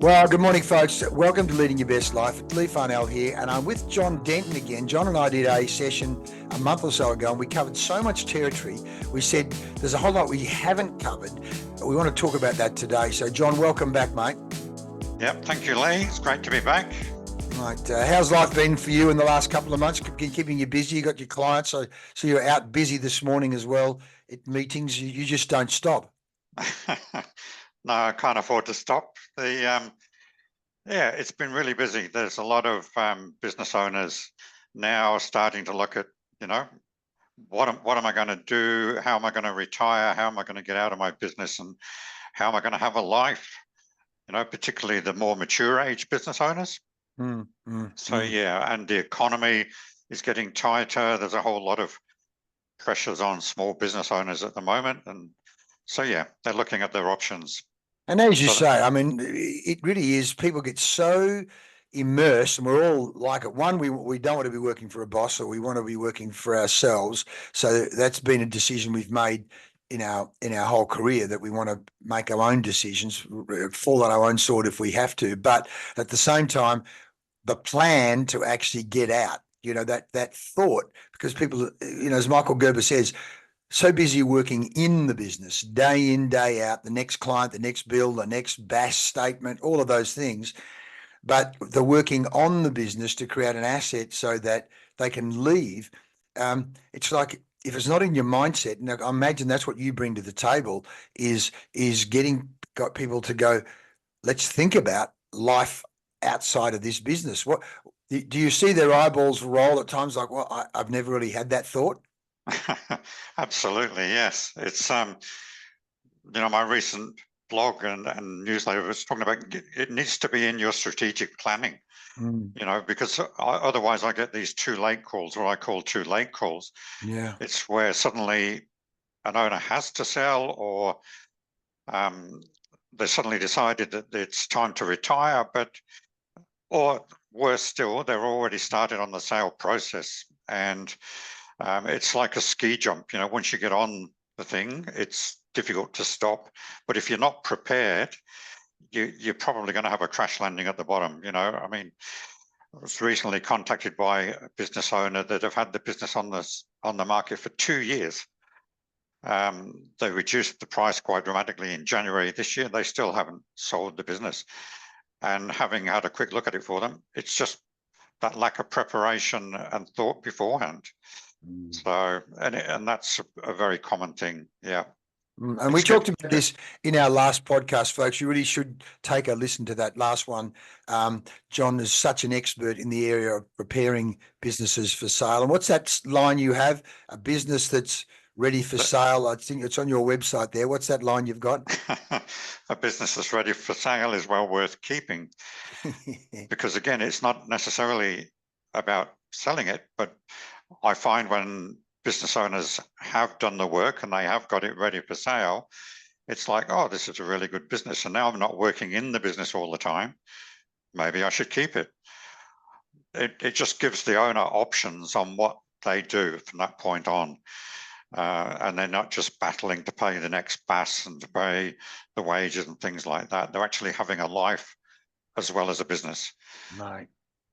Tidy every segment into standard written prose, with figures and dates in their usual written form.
Well, good morning, folks. Welcome to Leading Your Best Life. Lee Farnell here, and I'm with John Denton again. John and I did a session a month or so ago, and we covered so much territory. We said there's a whole lot we haven't covered. We want to talk about that today. So, John, welcome back, mate. Yep, thank you, Lee. It's great to be back. Right. How's life been for you in the last couple of months? Keeping you busy? You got your clients, so you're out busy this morning as well at meetings. You just don't stop. No, I can't afford to stop. It's been really busy. There's a lot of business owners now starting to look at, what am I going to do? How am I going to retire? How am I going to get out of my business? And how am I going to have a life? Particularly the more mature age business owners. And the economy is getting tighter. There's a whole lot of pressures on small business owners at the moment. And so, they're looking at their options. And as you say, I mean, it really is. People get so immersed, and we're all like it. One, we don't want to be working for a boss, or we want to be working for ourselves. So that's been a decision we've made in our whole career, that we want to make our own decisions, fall on our own sword if we have to. But at the same time, the plan to actually get out, that thought, because people, as Michael Gerber says, so busy working in the business, day in, day out, the next client, the next bill, the next BAS statement, all of those things. But the working on the business to create an asset so that they can leave. It's like, if it's not in your mindset, and I imagine that's what you bring to the table, is got people to go, let's think about life outside of this business. What do you see their eyeballs roll at times, like, well, I've never really had that thought? Absolutely, yes. It's my recent blog and newsletter was talking about it needs to be in your strategic planning. Because otherwise I get these too late calls, what I call too late calls. Yeah, it's where suddenly an owner has to sell, or they suddenly decided that it's time to retire, or worse still, they're already started on the sale process. And it's like a ski jump. Once you get on the thing, it's difficult to stop. But if you're not prepared, you're probably going to have a crash landing at the bottom. I mean, I was recently contacted by a business owner that have had the business on the market for 2 years. They reduced the price quite dramatically in January this year. They still haven't sold the business. And having had a quick look at it for them, it's just that lack of preparation and thought beforehand. So, and that's a very common thing. Yeah. And we talked about this in our last podcast, folks. You really should take a listen to that last one. John is such an expert in the area of preparing businesses for sale. And what's that line you have? A business that's ready for sale. I think it's on your website there. What's that line you've got? A business that's ready for sale is well worth keeping. Because again, it's not necessarily about selling it, but I find when business owners have done the work and they have got it ready for sale, it's like, oh, this is a really good business. And now I'm not working in the business all the time. Maybe I should keep it. It just gives the owner options on what they do from that point on. And they're not just battling to pay the next BAS and to pay the wages and things like that. They're actually having a life as well as a business. Right.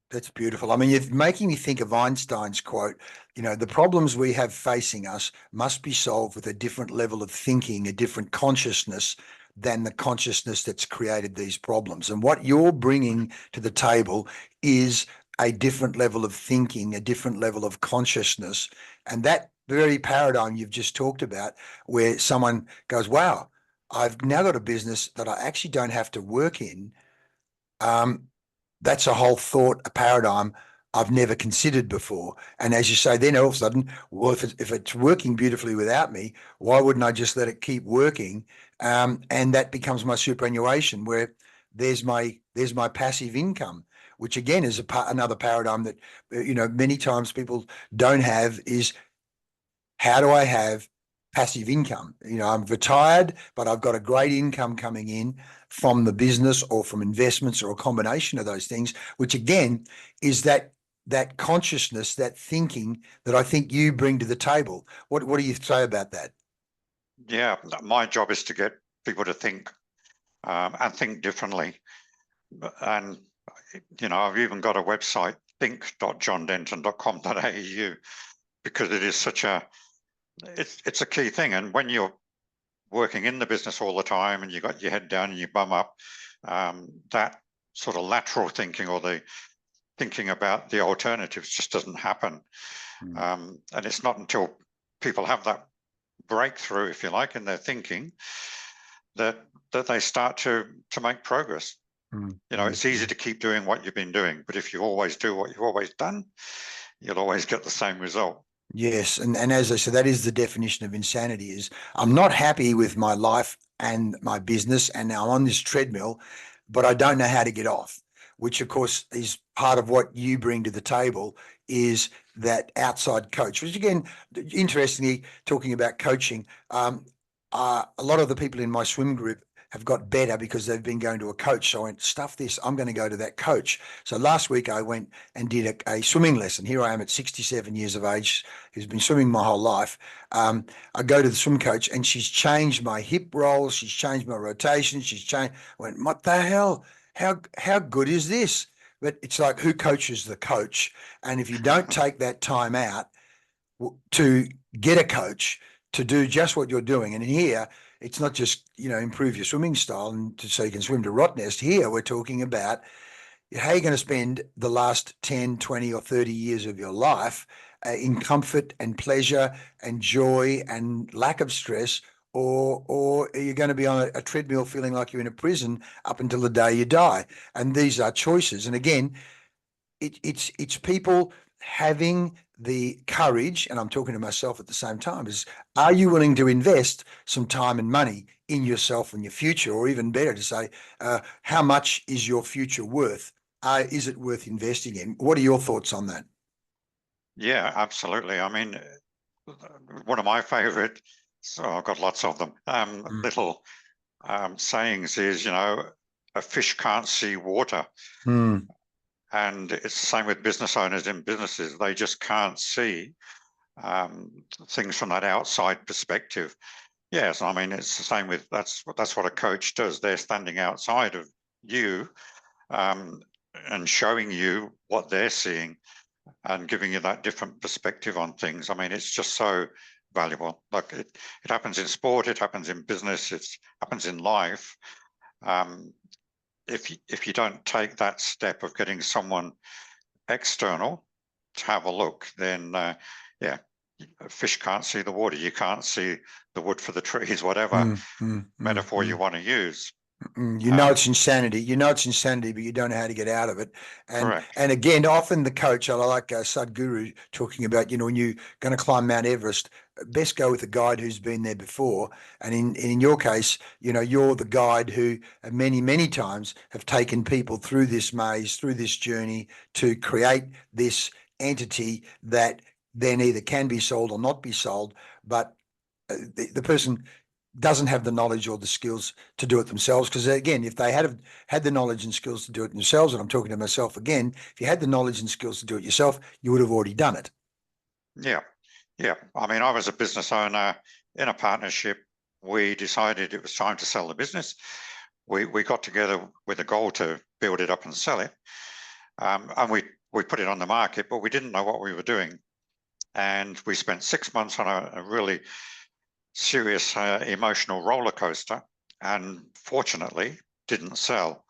That's beautiful. I mean, you're making me think of Einstein's quote, the problems we have facing us must be solved with a different level of thinking, a different consciousness than the consciousness that's created these problems. And what you're bringing to the table is a different level of thinking, a different level of consciousness. And that very paradigm you've just talked about, where someone goes, wow, I've now got a business that I actually don't have to work in. That's a whole thought, a paradigm I've never considered before. And as you say, then all of a sudden, well, if it's working beautifully without me, why wouldn't I just let it keep working? And that becomes my superannuation, where there's my passive income, which again is another paradigm that many times people don't have, is how do I have passive income? I'm retired, but I've got a great income coming in from the business or from investments or a combination of those things, which again is that consciousness, that thinking that I think you bring to the table. What do you say about that? Yeah, my job is to get people to think and think differently. And, I've even got a website, think.johndenton.com.au, because it is it's a key thing. And when you're working in the business all the time and you got your head down and you bum up, that sort of lateral thinking, or the thinking about the alternatives, just doesn't happen. And it's not until people have that breakthrough, if you like, in their thinking, that they start to make progress. It's easy to keep doing what you've been doing, but if you always do what you've always done, you'll always get the same result. Yes, and as I said, that is the definition of insanity. Is I'm not happy with my life and my business, and now I'm on this treadmill, but I don't know how to get off. Which, of course, is part of what you bring to the table, is that outside coach. Which, again, interestingly, talking about coaching, a lot of the people in my swim group have got better because they've been going to a coach. So I went, stuff this, I'm going to go to that coach. So last week I went and did a swimming lesson. Here I am at 67 years of age, who's been swimming my whole life. I go to the swim coach and she's changed my hip rolls. She's changed my rotation. She's changed. I went, what the hell? How good is this? But it's like, who coaches the coach? And if you don't take that time out to get a coach to do just what you're doing, and in here, it's not just, improve your swimming style and so you can swim to Rottnest. Here, we're talking about how you're going to spend the last 10, 20, or 30 years of your life in comfort and pleasure and joy and lack of stress, or are you going to be on a treadmill feeling like you're in a prison up until the day you die? And these are choices. And again, it's people having the courage, and I'm talking to myself at the same time, is, are you willing to invest some time and money in yourself and your future? Or even better to say, how much is your future worth? Is it worth investing in? What are your thoughts on that? Yeah, absolutely. I mean, one of my favorite, so I've got lots of them, little sayings is, a fish can't see water. Mm. And it's the same with business owners in businesses. They just can't see things from that outside perspective. Yes, I mean, it's the same with, that's what a coach does. They're standing outside of you and showing you what they're seeing and giving you that different perspective on things. I mean, it's just so valuable. Like it happens in sport, it happens in business, it happens in life. If you don't take that step of getting someone external to have a look, then yeah, a fish can't see the water. You can't see the wood for the trees, whatever metaphor you want to use. It's insanity. It's insanity, but you don't know how to get out of it. And Correct. and again, often the coach, I like Sadhguru talking about, when you're going to climb Mount Everest, best go with a guide who's been there before. And in your case, you're the guide who many, many times have taken people through this maze, through this journey to create this entity that then either can be sold or not be sold. But the person doesn't have the knowledge or the skills to do it themselves. Because again, if they had the knowledge and skills to do it themselves, and I'm talking to myself again, if you had the knowledge and skills to do it yourself, you would have already done it. Yeah. Yeah. I mean, I was a business owner in a partnership. We decided it was time to sell the business. We got together with a goal to build it up and sell it. And we put it on the market, but we didn't know what we were doing. And we spent 6 months on a really serious emotional roller coaster, and fortunately didn't sell.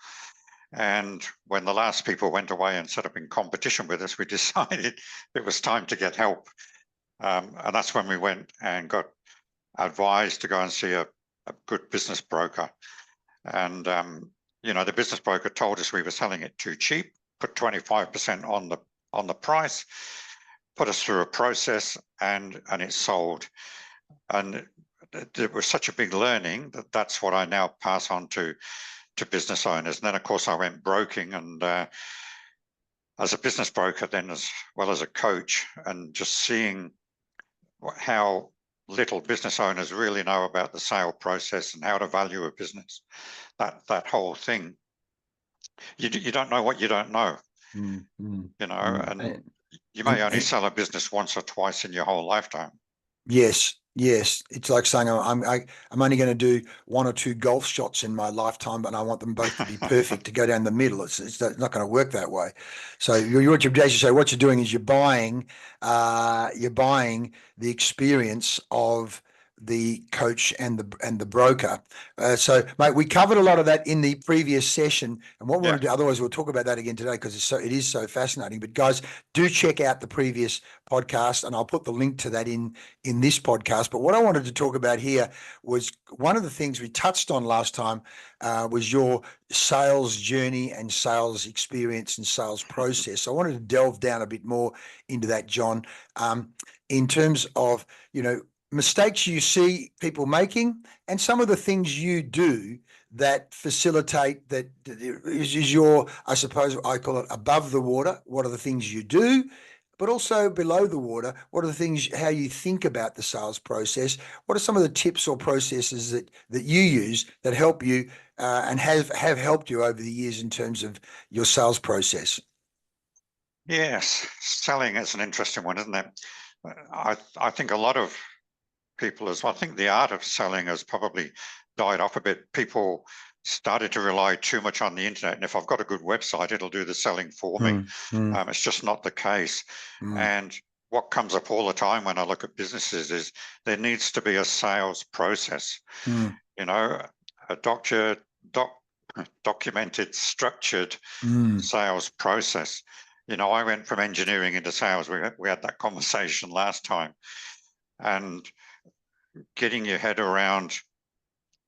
And when the last people went away and set up in competition with us, we decided it was time to get help. And that's when we went and got advised to go and see a good business broker. And, the business broker told us we were selling it too cheap, put 25% on the price, put us through a process, and it sold. And it was such a big learning that's what I now pass on to business owners. And then, of course, I went broking, and as a business broker, then as well as a coach, and just seeing how little business owners really know about the sale process and how to value a business. That whole thing. You don't know what you don't know. And you may only sell a business once or twice in your whole lifetime. Yes, Yes, it's like saying I'm only going to do one or two golf shots in my lifetime, but I want them both to be perfect to go down the middle. It's not going to work that way. So what you basically say, what you're doing is you're buying the experience of the coach and the broker. So, mate, we covered a lot of that in the previous session, and what we Yeah. want to do, otherwise we'll talk about that again today because it is so fascinating. But guys, do check out the previous podcast, and I'll put the link to that in this podcast. But what I wanted to talk about here was one of the things we touched on last time was your sales journey and sales experience and sales process. So I wanted to delve down a bit more into that, John, in terms of, mistakes you see people making and some of the things you do that facilitate that is your, I suppose I call it above the water. What are the things you do? But also below the water, what are the things, how you think about the sales process? What are some of the tips or processes that you use that help you and have helped you over the years in terms of your sales process? Yes, selling is an interesting one, isn't it? I think a lot of people as well. I think the art of selling has probably died off a bit. People started to rely too much on the internet, and if I've got a good website, it'll do the selling for me. It's just not the case. Mm, And what comes up all the time when I look at businesses is there needs to be a sales process. mm, You know, a documented, structured mm. sales process. I went from engineering into sales. We had that conversation last time, and getting your head around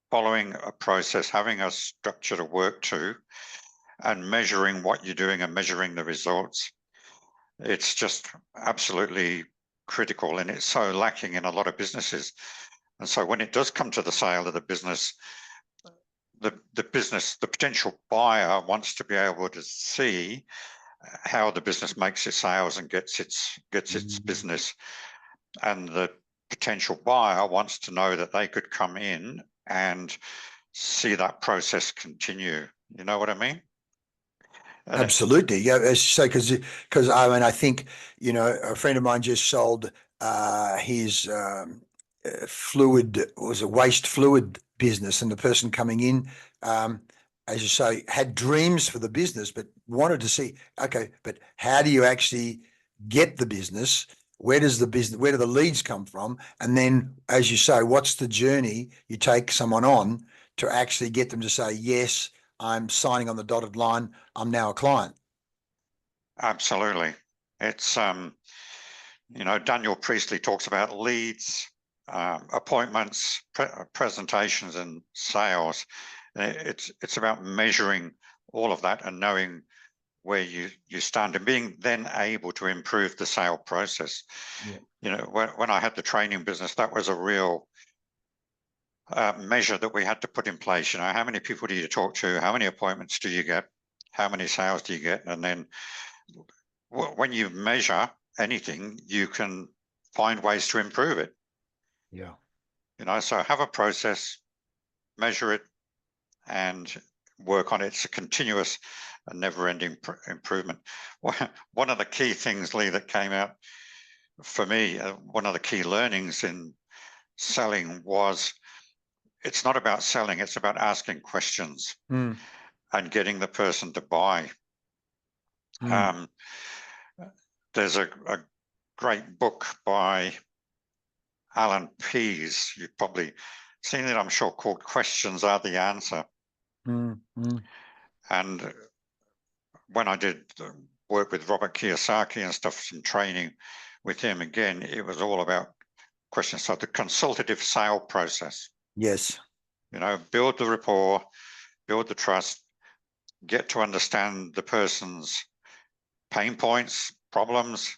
following a process, having a structure to work to, and measuring what you're doing and measuring the results. It's just absolutely critical, and it's so lacking in a lot of businesses. And so when it does come to the sale of the business, the potential buyer wants to be able to see how the business makes its sales and gets its Mm. business, and the potential buyer wants to know that they could come in and see that process continue. You know what I mean? And Absolutely. Yeah. As you say, because I mean, I think, a friend of mine just sold his fluid, was a waste fluid business, and the person coming in, um, as you say, had dreams for the business, but wanted to see, okay, but how do you actually get the business? Where do the leads come from? And then, as you say, what's the journey you take someone on to actually get them to say, yes, I'm signing on the dotted line. I'm now a client. absolutely, it's Daniel Priestley talks about leads, appointments, presentations, and sales. It's about measuring all of that and knowing where you stand and being then able to improve the sale process. Yeah. When I had the training business, that was a real measure that we had to put in place. How many people do you talk to? How many appointments do you get? How many sales do you get? And then when you measure anything, you can find ways to improve it. Yeah. So have a process, measure it, and work on it. It's a continuous and never-ending improvement. One of the key things, Lee, that came out for me, one of the key learnings in selling was it's not about selling, it's about asking questions Mm, and getting the person to buy. mm, Um, there's a great book by Alan Pease, you've probably seen it, I'm sure, called Questions Are the Answer. mm, mm. And when I did work with Robert Kiyosaki and stuff, some training with him, again, it was all about questions. So the consultative sale process, Yes. build the rapport, build the trust, get to understand the person's pain points, problems,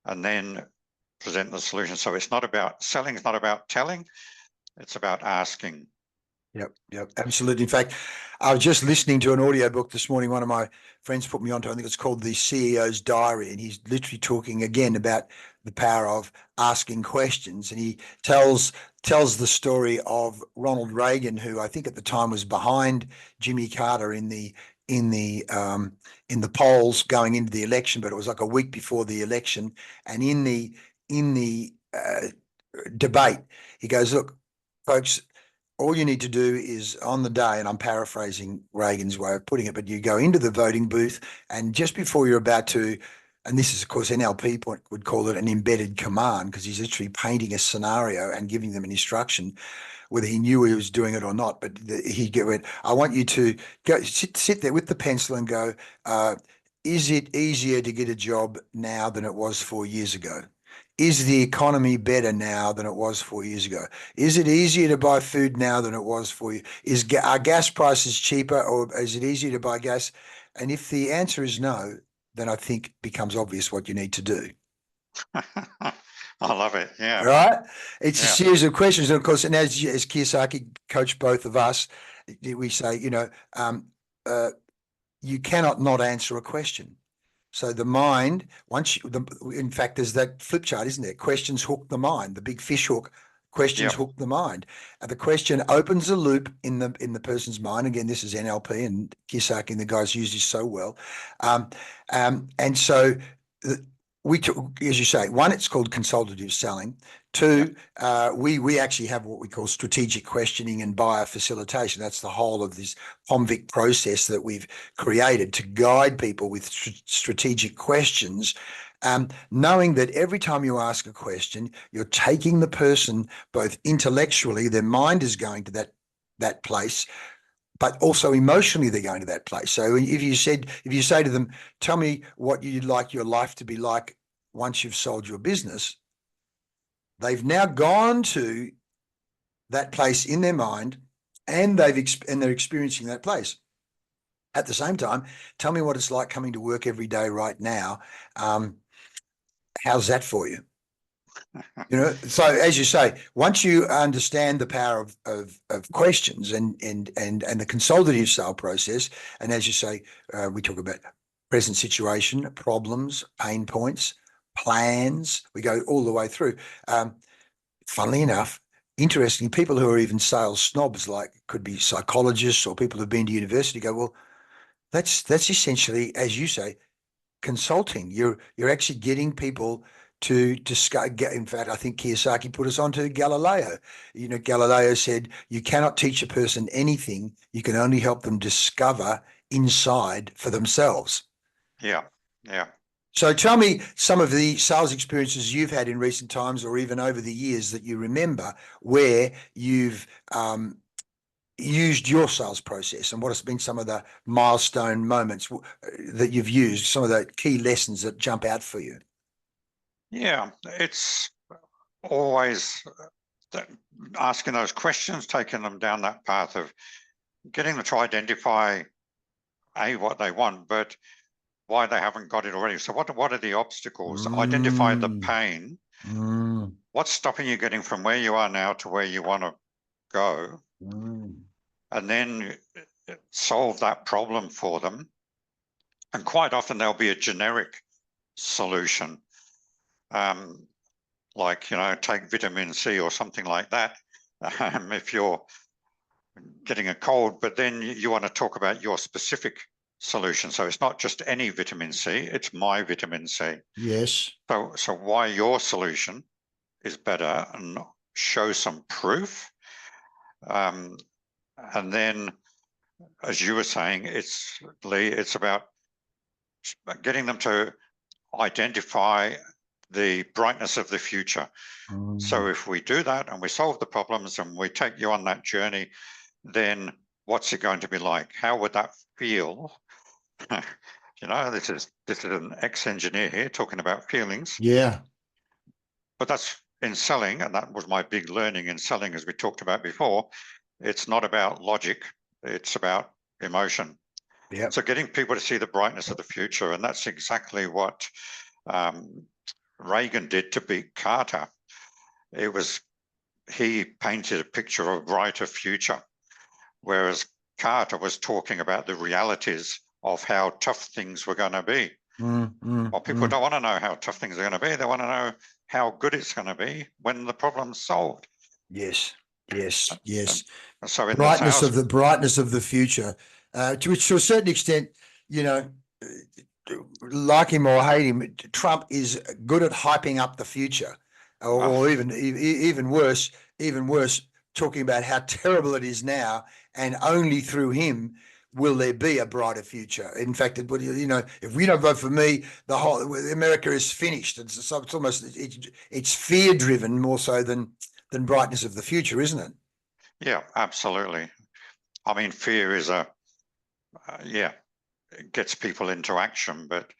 and then present the solution. So it's not about selling, it's not about telling, it's about asking. Yep. Yep. Absolutely. In fact, I was just listening to an audiobook this morning. One of my friends put me onto, I think it's called The CEO's Diary. And he's literally talking again about the power of asking questions. And he tells the story of Ronald Reagan, who I think at the time was behind Jimmy Carter in the polls going into the election, but it was like a week before the election. And in the debate. He goes, look, folks, all you need to do is on the day, and I'm paraphrasing Reagan's way of putting it, but you go into the voting booth and just before you're about to, and this is, of course, NLP would call it an embedded command because he's literally painting a scenario and giving them an instruction, whether he knew he was doing it or not. But he went, I want you to go sit there with the pencil and go, is it easier to get a job now than it was 4 years ago? Is the economy better now than it was 4 years ago? Is it easier to buy food now than it was for you? Are gas prices cheaper, or is it easier to buy gas? And if the answer is no, then I think it becomes obvious what you need to do. I love it. Yeah. Right? It's a Yeah. series of questions. And of course, and as Kiyosaki coached both of us, we say, you cannot not answer a question. So the mind, in fact, there's that flip chart, isn't there? Questions hook the mind. The big fish hook. Questions Yep. hook the mind. And the question opens a loop in the person's mind. Again, this is NLP, and Kiyosaki and the guys use this so well. And so we, as you say, one, it's called consultative selling. Two, we actually have what we call strategic questioning and buyer facilitation. That's the whole of this POMVIC process that we've created to guide people with strategic questions, knowing that every time you ask a question, you're taking the person both intellectually, their mind is going to that place, but also emotionally they're going to that place. So if you say to them, tell me what you'd like your life to be like once you've sold your business, they've now gone to that place in their mind, and they're experiencing that place. At the same time, tell me what it's like coming to work every day right now. How's that for you? So as you say, once you understand the power of questions and the consultative sale process, and as you say, we talk about present situation, problems, pain points, plans. We go all the way through. Funnily enough, interesting, people who are even sales snobs, like could be psychologists or people who've been to university, go, well, that's essentially, as you say, consulting. You're actually getting people to discuss. In fact, I think Kiyosaki put us onto Galileo. Galileo said, you cannot teach a person anything. You can only help them discover inside for themselves. Yeah. Yeah. So tell me some of the sales experiences you've had in recent times or even over the years that you remember where you've used your sales process, and what has been some of the milestone moments that you've used, some of the key lessons that jump out for you. Yeah. It's always asking those questions, taking them down that path of getting them to identify what they want, but why they haven't got it already. So what are the obstacles? Identify the pain. What's stopping you getting from where you are now to where you want to go? And then solve that problem for them. And quite often there'll be a generic solution, like, take vitamin C or something like that, if you're getting a cold, but then you want to talk about your specific solution. So it's not just any vitamin C, it's my vitamin C. Yes. So why your solution is better, and show some proof. And then, as you were saying, it's about getting them to identify the brightness of the future. So if we do that and we solve the problems and we take you on that journey, then what's it going to be like? How would that feel? This is an ex-engineer here talking about feelings. Yeah. But that's in selling, and that was my big learning in selling, as we talked about before. It's not about logic, it's about emotion. Yeah. So getting people to see the brightness of the future, and that's exactly what Reagan did to beat Carter. He painted a picture of a brighter future, whereas Carter was talking about the realities of how tough things were going to be. Well, people don't want to know how tough things are going to be. They want to know how good it's going to be when the problem's solved. Yes. And so in brightness of the future, to a certain extent, like him or hate him, Trump is good at hyping up the future. or even worse, talking about how terrible it is now, and only through him will there be a brighter future. In fact, if we don't vote for me, the whole America is finished. It's almost it's fear driven more so than brightness of the future, isn't it? Yeah, absolutely. I mean, fear is yeah, it gets people into action, but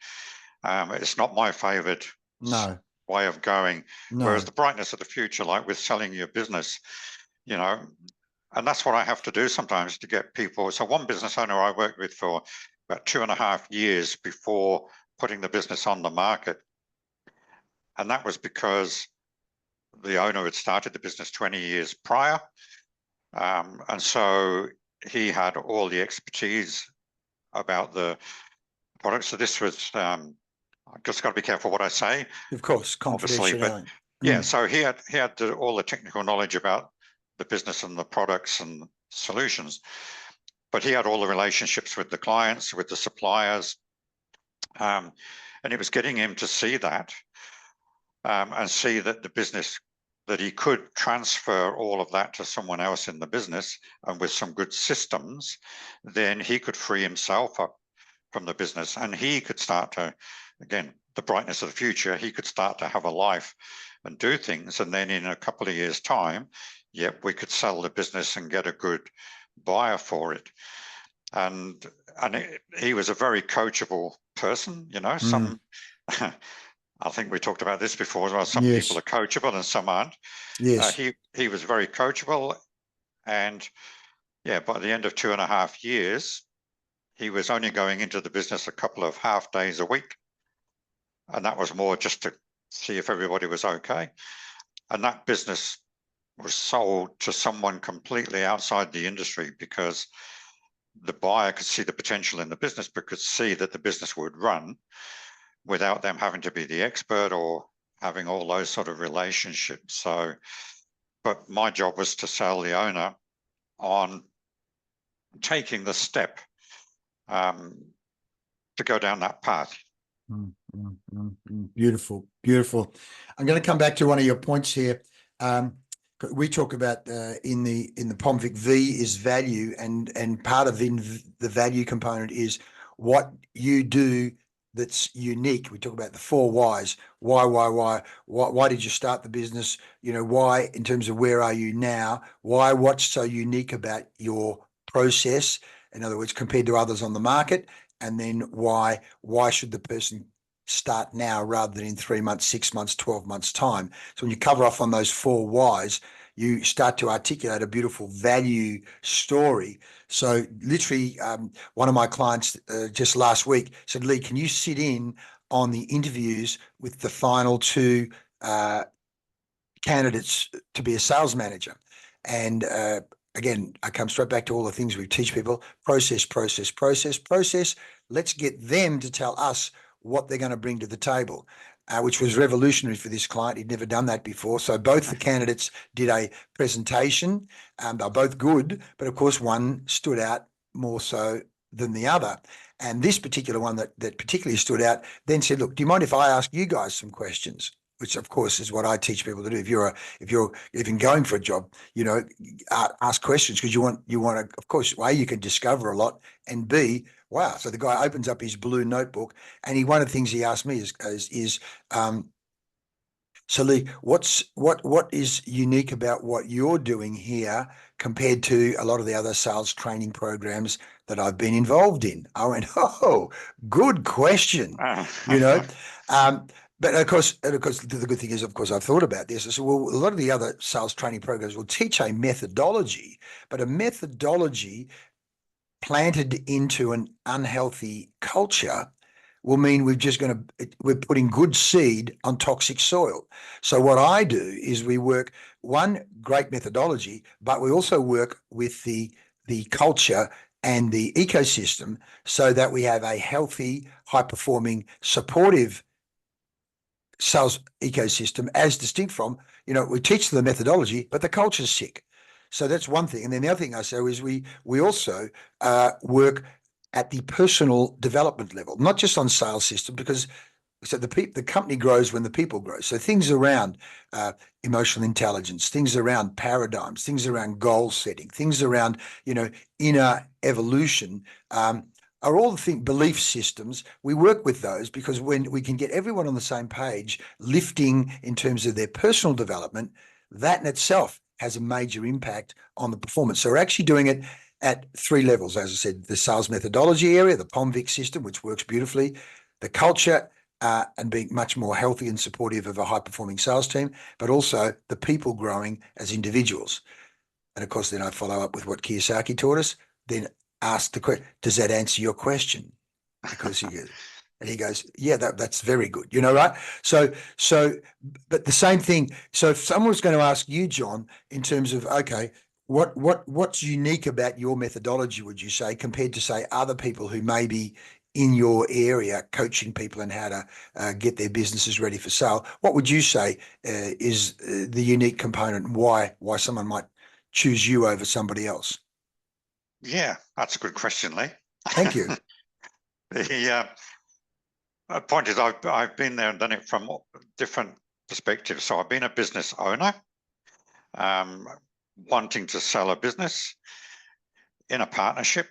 it's not my favorite No, way of going. no. Whereas the brightness of the future, like with selling your business, you know, and that's what I have to do sometimes to get people. So one business owner I worked with for about 2.5 years before putting the business on the market. And that was because the owner had started the business 20 years prior. And so he had all the expertise about the product. So this was, I've just got to be careful what I say, Of course, obviously, but confidentiality. yeah, so he had all the technical knowledge about the business and the products and solutions, but he had all the relationships with the clients, with the suppliers, and it was getting him to see that and see that the business, that he could transfer all of that to someone else in the business, and with some good systems, then he could free himself up from the business, and he could start to, again, the brightness of the future, he could start to have a life and do things. And then in a couple of years' time, yep, we could sell the business and get a good buyer for it. And he was a very coachable person, some I think we talked about this before as well. Some people Yes. are coachable and some aren't. Yes. He was very coachable, and yeah, by the end of 2.5 years, he was only going into the business a couple of half days a week, and that was more just to see if everybody was okay. And that business was sold to someone completely outside the industry because the buyer could see the potential in the business, but could see that the business would run without them having to be the expert or having all those sort of relationships. So, but my job was to sell the owner on taking the step to go down that path. Beautiful, beautiful. I'm going to come back to one of your points here. We talk about in the POMVIC V is value, and part of the value component is what you do that's unique. We talk about the 4 whys. Why did you start the business? Why, in terms of where are you now? Why, what's so unique about your process? In other words, compared to others on the market. And then why should the person start now rather than in 3 months, 6 months, 12 months time? So when you cover off on those 4 whys, you start to articulate a beautiful value story. So literally, one of my clients just last week said, Lee, can you sit in on the interviews with the final 2 candidates to be a sales manager? And again, I come straight back to all the things we teach people: process. Let's get them to tell us what they're going to bring to the table, which was revolutionary for this client. He'd never done that before. So both the candidates did a presentation. They're both good, but of course one stood out more so than the other. And this particular one that particularly stood out then said, look, do you mind if I ask you guys some questions? Which of course is what I teach people to do. If you're even going for a job, ask questions, because you want to, of course, A, you can discover a lot, and B, wow. So the guy opens up his blue notebook, and one of the things he asked me is so Lee, what is unique about what you're doing here compared to a lot of the other sales training programs that I've been involved in? I went, oh, good question. But of course, the good thing is, of course, I've thought about this. I said, well, a lot of the other sales training programs will teach a methodology, but a methodology planted into an unhealthy culture will mean we're putting good seed on toxic soil. So what I do is we work one great methodology, but we also work with the culture and the ecosystem so that we have a healthy, high-performing, supportive sales ecosystem, as distinct from, we teach them the methodology, but the culture's sick. So that's one thing. And then the other thing I say is we also work at the personal development level, not just on sales system, because So the company grows when the people grow. So things around emotional intelligence, things around paradigms, things around goal setting, things around inner evolution are all the belief systems. We work with those because when we can get everyone on the same page, lifting in terms of their personal development, that in itself has a major impact on the performance. So we're actually doing it at 3 levels, as I said: the sales methodology area, the POMVIC system, which works beautifully, the culture, and being much more healthy and supportive of a high-performing sales team, but also the people growing as individuals. And of course, then I follow up with what Kiyosaki taught us, then ask the question, does that answer your question? Because he goes, yeah, that's very good, right? So, but the same thing. So if someone was going to ask you, John, in terms of, okay, what's unique about your methodology, would you say, compared to, say, other people who may be in your area coaching people on how to get their businesses ready for sale? What would you say is the unique component, and why someone might choose you over somebody else? Yeah, that's a good question, Lee. Thank you. The point is, I've been there and done it from different perspectives. So I've been a business owner, wanting to sell a business in a partnership,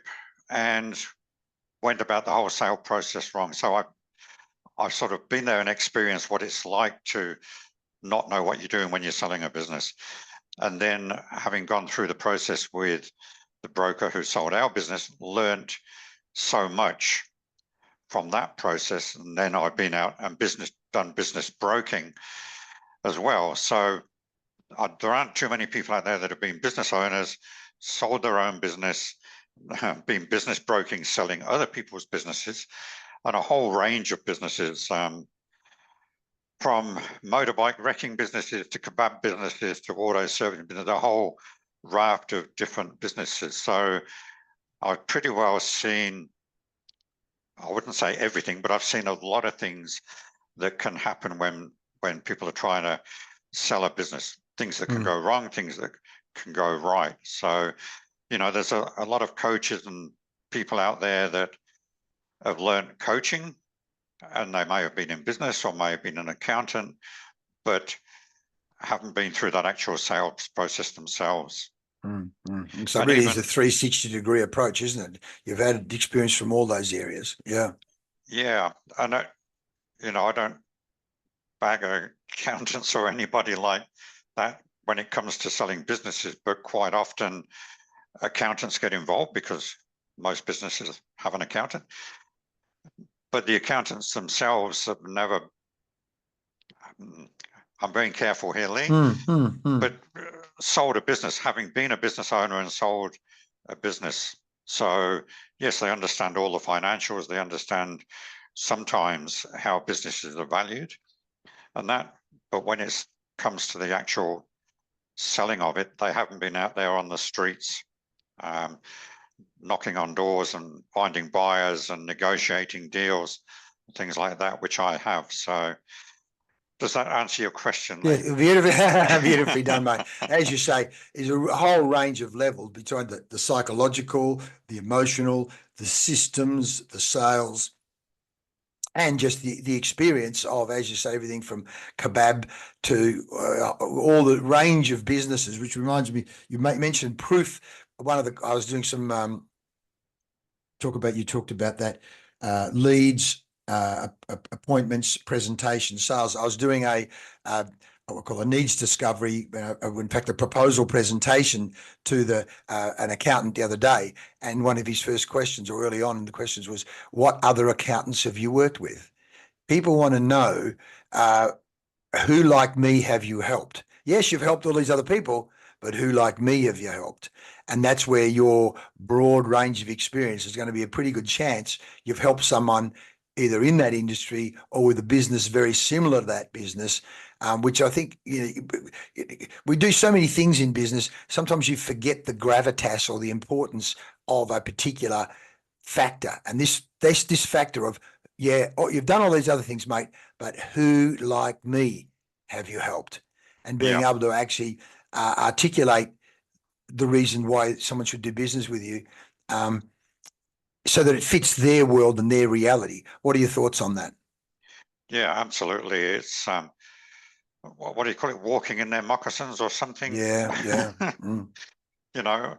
and went about the whole sale process wrong. So I've sort of been there and experienced what it's like to not know what you're doing when you're selling a business. And then, having gone through the process with the broker who sold our business, learned so much from that process. And then I've been out and done business broking as well. So there aren't too many people out there that have been business owners, sold their own business, been business broking, selling other people's businesses, and a whole range of businesses, from motorbike wrecking businesses to kebab businesses to auto service business, a whole raft of different businesses. So I've pretty well seen, I wouldn't say everything, but I've seen a lot of things that can happen when people are trying to sell a business, things that can go wrong, things that can go right. So, there's a lot of coaches and people out there that have learned coaching, and they may have been in business or may have been an accountant, but haven't been through that actual sales process themselves. So it really is a 360-degree approach, isn't it? You've had experience from all those areas. Yeah. Yeah. And, I don't bag accountants or anybody like that when it comes to selling businesses, but quite often accountants get involved because most businesses have an accountant. But the accountants themselves have never, I'm being careful here, Lee, but sold a business, having been a business owner and sold a business. So yes, they understand all the financials. They understand sometimes how businesses are valued and that, but when it comes to the actual selling of it, they haven't been out there on the streets, knocking on doors and finding buyers and negotiating deals, things like that, which I have. So does that answer your question, Lee? Yeah, beautifully done, mate. As you say, is a whole range of levels between the psychological, the emotional, the systems, the sales, and just the experience of, as you say, everything from kebab to all the range of businesses, which reminds me, you mentioned Proof. I was doing some you talked about that, leads, appointments, presentation, sales. I was doing what we call a needs discovery, in fact, a proposal presentation to an accountant the other day. And one of his first questions, or early on in the questions, was, what other accountants have you worked with? People want to know, who like me have you helped? Yes, you've helped all these other people, but who like me have you helped? And that's where your broad range of experience is going to be a pretty good chance you've helped someone either in that industry or with a business very similar to that business, which I think, we do so many things in business. Sometimes you forget the gravitas or the importance of a particular factor. And this factor of, yeah, oh, you've done all these other things, mate, but who like me have you helped? And being able to actually articulate the reason why someone should do business with you, so that it fits their world and their reality. What are your thoughts on that? Yeah, absolutely. It's what do you call it? Walking in their moccasins or something. Yeah, yeah. Mm. You know,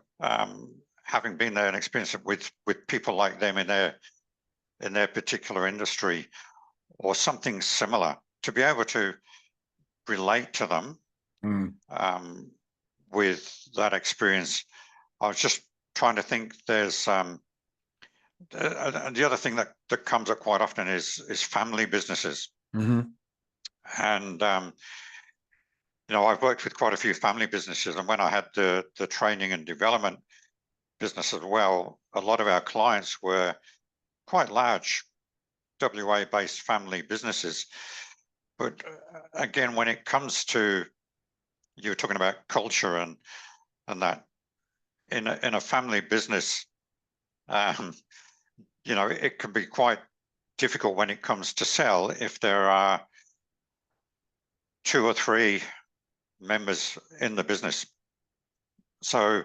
having been there and experienced it with people like them in their particular industry or something similar, to be able to relate to them Mm. with that experience. I was just trying to think. There's the other thing that comes up quite often is family businesses, Hmm. and I've worked with quite a few family businesses, and when I had the training and development business as well, a lot of our clients were quite large WA-based family businesses. But again, when it comes to, you were talking about culture and that in a family business, um, it can be quite difficult when it comes to sell if there are two or three members in the business. So,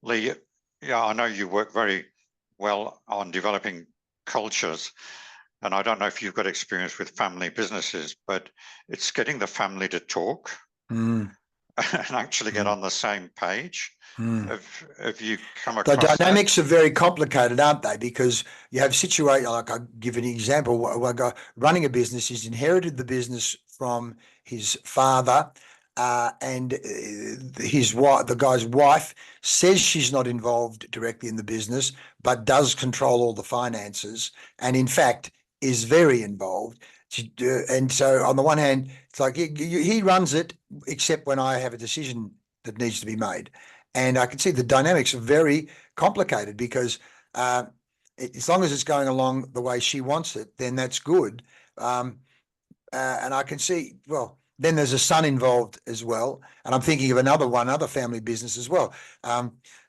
Lee, yeah, I know you work very well on developing cultures, and I don't know if you've got experience with family businesses, but it's getting the family to talk Mm. and actually get Mm. on the same page. Mm. Have you come The across that? dynamics are very complicated, aren't they? Because you have situation, like I'll give an example. A guy running a business, he's inherited the business from his father, and his wife, the guy's wife, says she's not involved directly in the business, but does control all the finances, and in fact is very involved. And so, on the one hand, it's like he runs it, except when I have a decision that needs to be made. And I can see the dynamics are very complicated because as long as it's going along the way she wants it, then that's good. And I can see, well, then there's a son involved as well. And I'm thinking of other family business as well.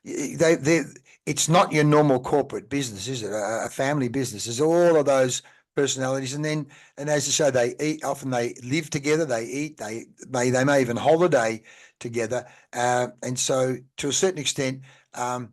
It's not your normal corporate business, is it? A family business. There's all of those personalities. And as you say, they eat, often they live together, they eat, they may even holiday together. And so to a certain extent, a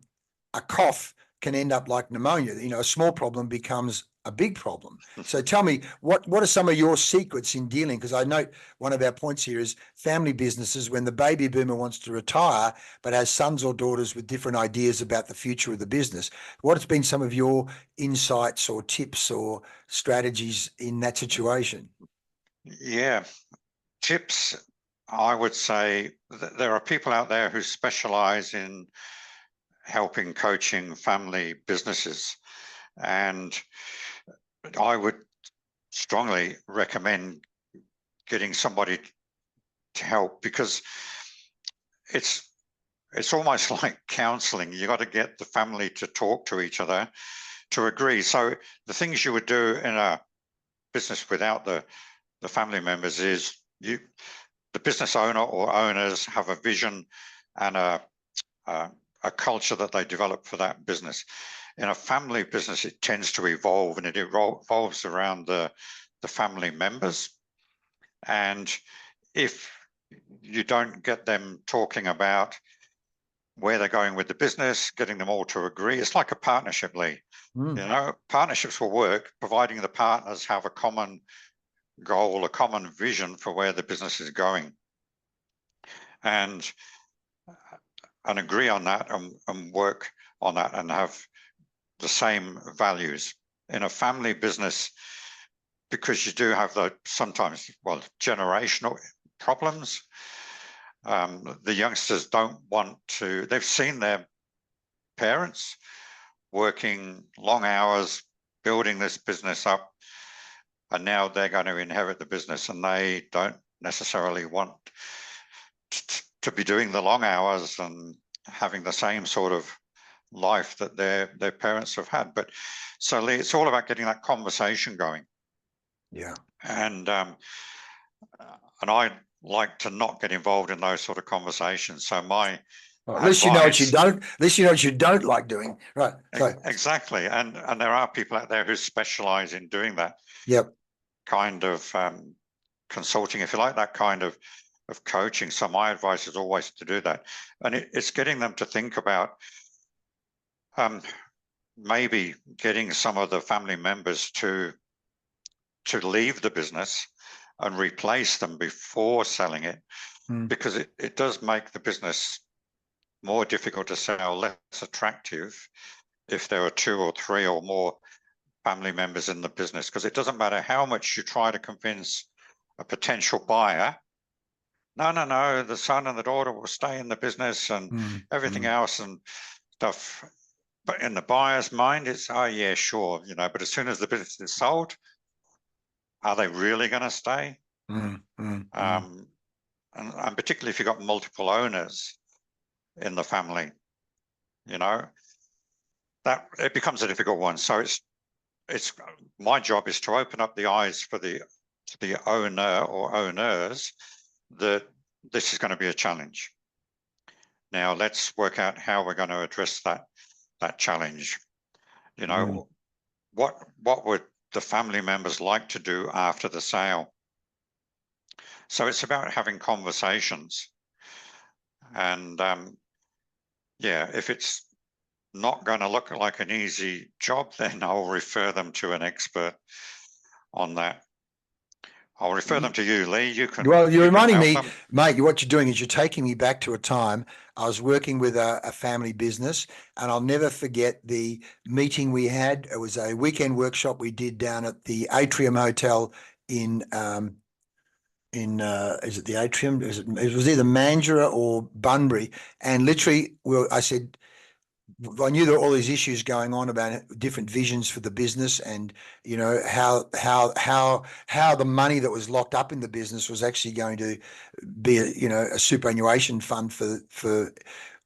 cough can end up like pneumonia. A small problem becomes a big problem. So tell me, what are some of your secrets in dealing? Because I note one of our points here is family businesses when the baby boomer wants to retire, but has sons or daughters with different ideas about the future of the business. What has been some of your insights or tips or strategies in that situation? Yeah, tips. I would say there are people out there who specialize in helping coaching family businesses. And I would strongly recommend getting somebody to help because it's it's almost like counseling. You got to get the family to talk to each other to agree. So the things you would do in a business without the family members is the business owner or owners have a vision and a culture that they develop for that business. In a family business, it tends to evolve, and it evolves around the family members. And if you don't get them talking about where they're going with the business, getting them all to agree, it's like a partnership, Lee. Mm. Partnerships will work providing the partners have a common goal, a common vision for where the business is going, and agree on that and work on that and have the same values. In a family business, because you do have the sometimes, well, generational problems, the youngsters don't want to, they've seen their parents working long hours, building this business up, and now they're going to inherit the business and they don't necessarily want to be doing the long hours and having the same sort of life that their parents have had. But so Lee, it's all about getting that conversation going. Yeah. And I like to not get involved in those sort of conversations. So my Well, at least you know what you advice, don't. At least you know what you don't like doing. Right. So, exactly, and there are people out there who specialize in doing that yep. kind of consulting, if you like, that kind of coaching. So my advice is always to do that, and it's getting them to think about maybe getting some of the family members to leave the business and replace them before selling it, because it does make the business more difficult to sell, less attractive if there are 2 or 3 or more family members in the business, because it doesn't matter how much you try to convince a potential buyer. No, the son and the daughter will stay in the business and everything else and stuff. But in the buyer's mind, it's, oh yeah, sure, but as soon as the business is sold, are they really going to stay? And particularly if you've got multiple owners in the family, that it becomes a difficult one. So it's my job is to open up the eyes for the owner or owners that this is going to be a challenge. Now let's work out how we're going to address that challenge. What would the family members like to do after the sale? So it's about having conversations. And if it's not going to look like an easy job, then I'll refer them to an expert on that. I'll refer them to you, Lee. Well, you're reminding me, them. mate, what you're doing is you're taking me back to a time I was working with a family business, and I'll never forget the meeting we had. It was a weekend workshop we did down at the Atrium Hotel in is it the Atrium? It was either Mandurah or Bunbury, and literally, I said, I knew there were all these issues going on about different visions for the business, and how the money that was locked up in the business was actually going to be a superannuation fund for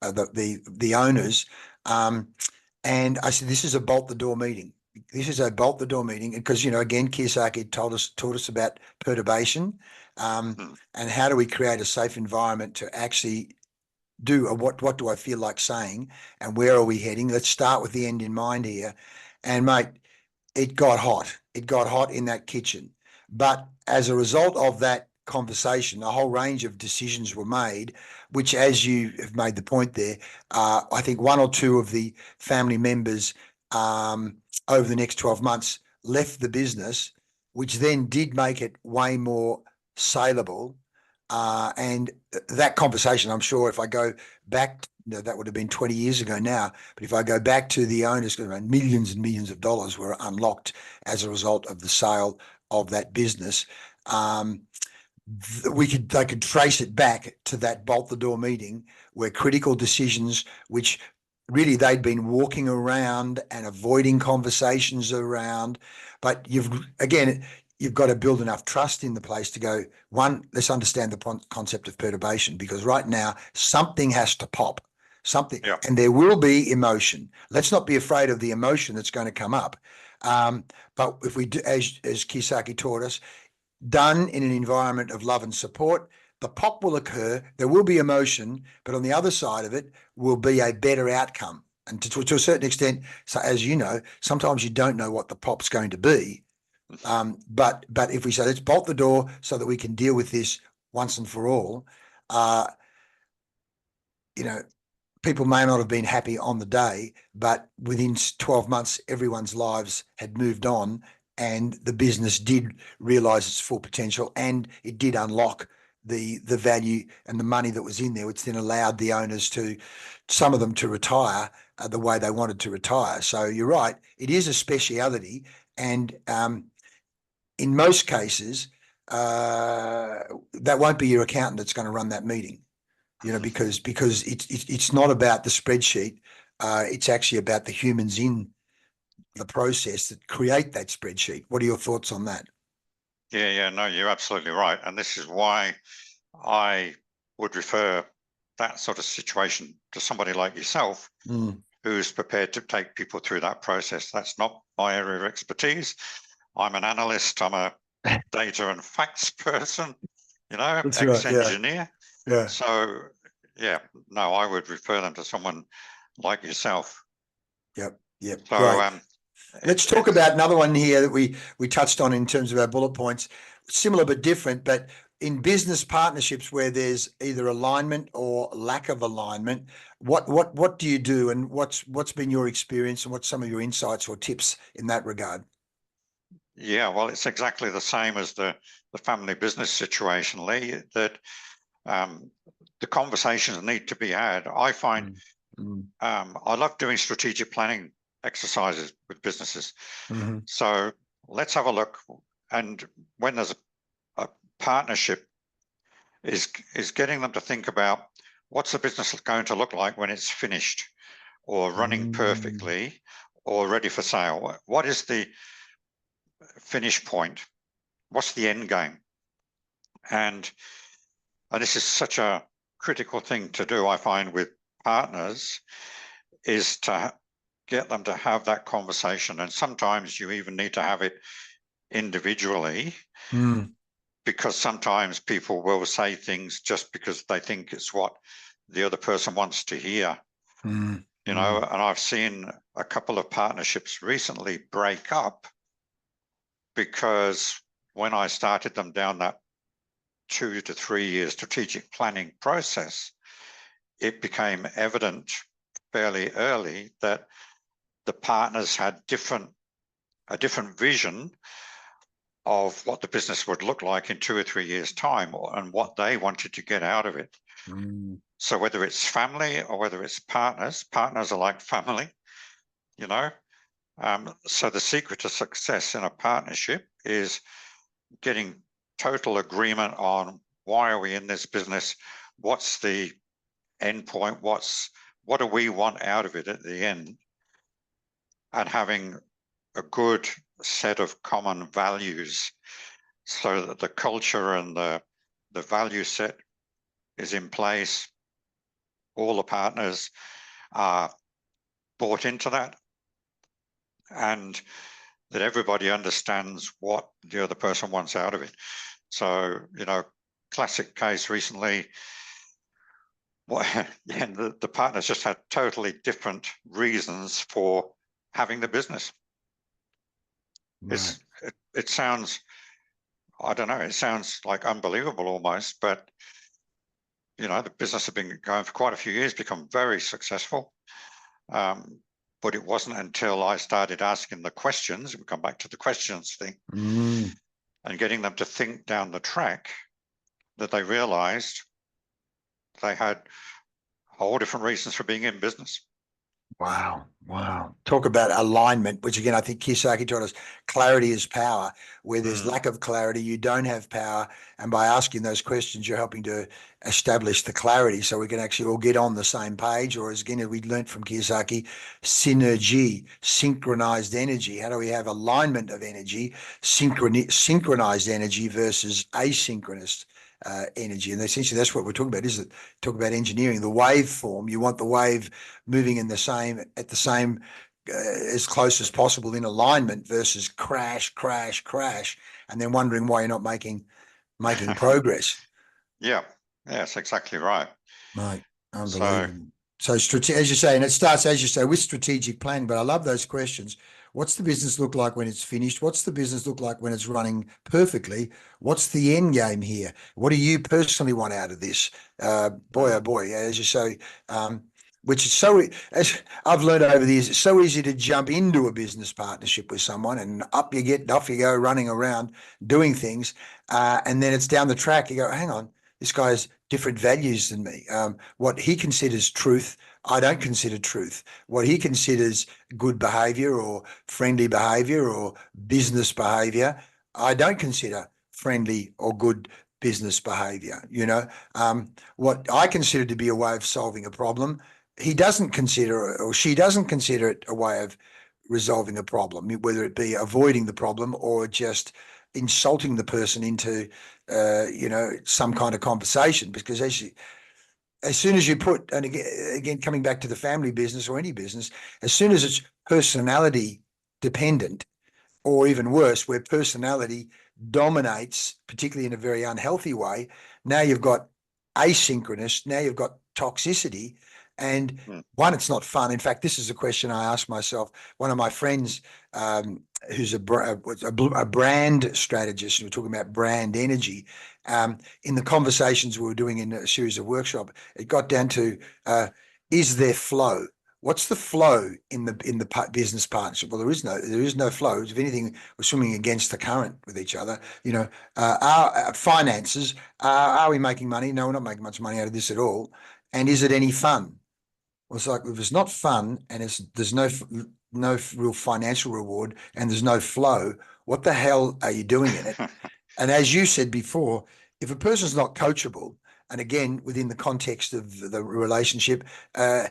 the owners. And I said, this is a bolt the door meeting. This is a bolt the door meeting, because again, Kiyosaki taught us about perturbation, and how do we create a safe environment to actually do what do I feel like saying, and where are we heading? Let's start with the end in mind here. And mate, it got hot. It got hot in that kitchen. But as a result of that conversation, a whole range of decisions were made, which, as you have made the point there, I think 1 or 2 of the family members over the next 12 months left the business, which then did make it way more saleable. And that conversation, I'm sure if I go back, that would have been 20 years ago now, but if I go back to the owners, millions and millions of dollars were unlocked as a result of the sale of that business. They could trace it back to that bolt the door meeting, where critical decisions, which really they'd been walking around and avoiding conversations around, but you've got to build enough trust in the place to go, one, let's understand the concept of perturbation, because right now something has to pop, and there will be emotion. Let's not be afraid of the emotion that's going to come up. But if we do, as Kiyosaki taught us, done in an environment of love and support, the pop will occur, there will be emotion, but on the other side of it will be a better outcome. And to a certain extent, so as you know, sometimes you don't know what the pop's going to be. But if we say, let's bolt the door so that we can deal with this once and for all, people may not have been happy on the day, but within 12 months, everyone's lives had moved on, and the business did realize its full potential, and it did unlock the value and the money that was in there, which then allowed the owners some of them to retire the way they wanted to retire. So you're right, it is a speciality, and in most cases, that won't be your accountant that's going to run that meeting, because it's not about the spreadsheet. It's actually about the humans in the process that create that spreadsheet. What are your thoughts on that? Yeah, no, you're absolutely right. And this is why I would refer that sort of situation to somebody like yourself, who's prepared to take people through that process. That's not my area of expertise. I'm an analyst. I'm a data and facts person, ex-engineer. Yeah. So, no, I would refer them to someone like yourself. Yep. So, great. Let's talk about another one here that we touched on in terms of our bullet points, similar but different, but in business partnerships where there's either alignment or lack of alignment, what do you do, and what's been your experience, and what's some of your insights or tips in that regard? Yeah, well, it's exactly the same as the family business situation, Lee, that the conversations need to be had. I find I love doing strategic planning exercises with businesses. Mm-hmm. So let's have a look. And when there's a partnership, is getting them to think about what's the business going to look like when it's finished or running Mm-hmm. perfectly or ready for sale. What is the finish point? What's the end game? And this is such a critical thing to do, I find, with partners, is to get them to have that conversation. And sometimes you even need to have it individually, because sometimes people will say things just because they think it's what the other person wants to hear. You know, and I've seen a couple of partnerships recently break up because when I started them down that 2 to 3 year strategic planning process, it became evident fairly early that the partners had a different vision of what the business would look like in 2 or 3 years' time, and what they wanted to get out of it. So whether it's family or whether it's partners are like family, you know. So the secret to success in a partnership is getting total agreement on why are we in this business, what's the end point, what do we want out of it at the end, and having a good set of common values so that the culture and the value set is in place. All the partners are bought into that, and that everybody understands what the other person wants out of it. So, you know, classic case recently, the partners just had totally different reasons for having the business. Right. It sounds, I don't know, it sounds like unbelievable almost, but you know, the business had been going for quite a few years, become very successful. But it wasn't until I started asking the questions, we come back to the questions thing, and getting them to think down the track, that they realized they had whole different reasons for being in business. Wow. Wow. Talk about alignment, which again, I think Kiyosaki taught us clarity is power. Where there's lack of clarity, you don't have power. And by asking those questions, you're helping to establish the clarity so we can actually all get on the same page. Or as again, we learned from Kiyosaki, synergy, synchronized energy. How do we have alignment of energy, synchronized energy versus asynchronous energy? And essentially that's what we're talking about, is it? Talk about engineering, the waveform. You want the wave moving in the same, at the same, as close as possible in alignment versus crash, crash, crash, and then wondering why you're not making progress. Yeah, that's exactly right. Right, So, unbelievable. So, as you say, and it starts, as you say, with strategic planning. But I love those questions. What's the business look like when it's finished? What's the business look like when it's running perfectly? What's the end game here? What do you personally want out of this? Boy, oh boy, as you say, which is so, as I've learned over the years, it's so easy to jump into a business partnership with someone and up you get, off you go, running around doing things. And then it's down the track. You go, hang on, this guy's different values than me. What he considers truth, I don't consider truth. What he considers good behavior or friendly behavior or business behavior, I don't consider friendly or good business behavior. You know, what I consider to be a way of solving a problem, he doesn't consider, or she doesn't consider it a way of resolving a problem, whether it be avoiding the problem or just insulting the person into some kind of conversation. Because as soon as you put, and again, coming back to the family business or any business, as soon as it's personality dependent, or even worse, where personality dominates, particularly in a very unhealthy way, now you've got asynchronous, now you've got toxicity. And one, it's not fun. In fact, this is a question I asked myself. One of my friends, who's a brand strategist, and we're talking about brand energy, in the conversations we were doing in a series of workshops, it got down to, is there flow? What's the flow in the business partnership? Well, there is no flow. If anything, we're swimming against the current with each other. Our finances, are we making money? No, we're not making much money out of this at all. And is it any fun? Well, it's like, if it's not fun and there's no real financial reward and there's no flow, what the hell are you doing in it? And as you said before, if a person's not coachable, and again, within the context of the relationship, are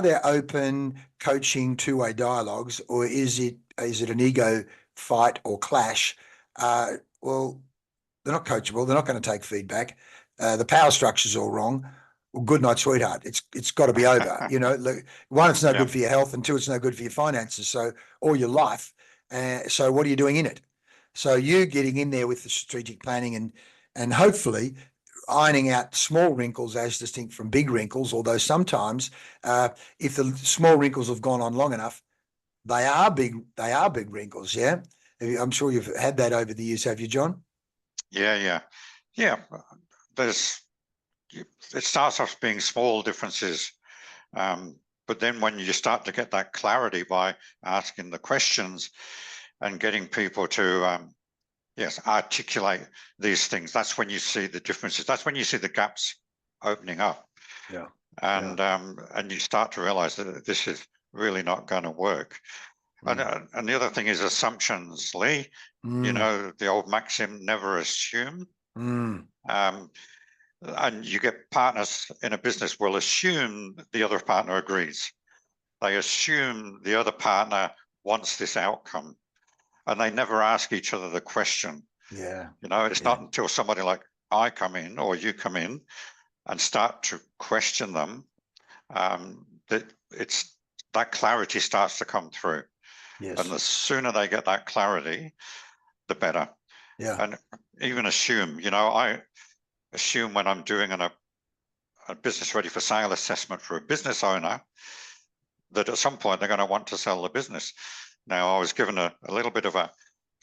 there open coaching two-way dialogues, or is it an ego fight or clash? Well, they're not coachable. They're not going to take feedback. The power structure's all wrong. Well, good night, sweetheart. It's got to be over. One, it's no Yeah. good for your health, and two, it's no good for your finances. So, or your life. So what are you doing in it? So you getting in there with the strategic planning and hopefully ironing out small wrinkles as distinct from big wrinkles. Although sometimes, if the small wrinkles have gone on long enough, they are big. They are big wrinkles. Yeah, I'm sure you've had that over the years, have you, John? Yeah. It starts off being small differences, but then when you start to get that clarity by asking the questions and getting people to articulate these things, that's when you see the differences. That's when you see the gaps opening up. Yeah. And you start to realize that this is really not going to work. And the other thing is assumptions, Lee. The old maxim, never assume. And you get partners in a business will assume the other partner agrees. They assume the other partner wants this outcome, and they never ask each other the question. Yeah. It's not until somebody like I come in or you come in and start to question them that clarity starts to come through. Yes. And the sooner they get that clarity, the better. Yeah. And even assume, I assume when I'm doing a business ready for sale assessment for a business owner that at some point they're going to want to sell the business. Now, I was given a little bit of a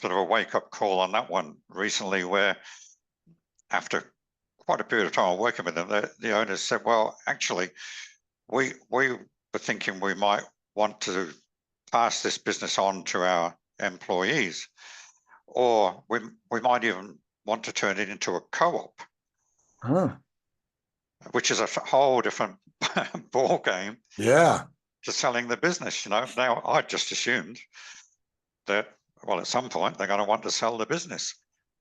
sort of a wake-up call on that one recently, where after quite a period of time working with them, the owners said, well, actually, we were thinking we might want to pass this business on to our employees, or we might even want to turn it into a co-op, which is a whole different ball game. Yeah. To selling the business. Now I just assumed that, well, at some point they're going to want to sell the business.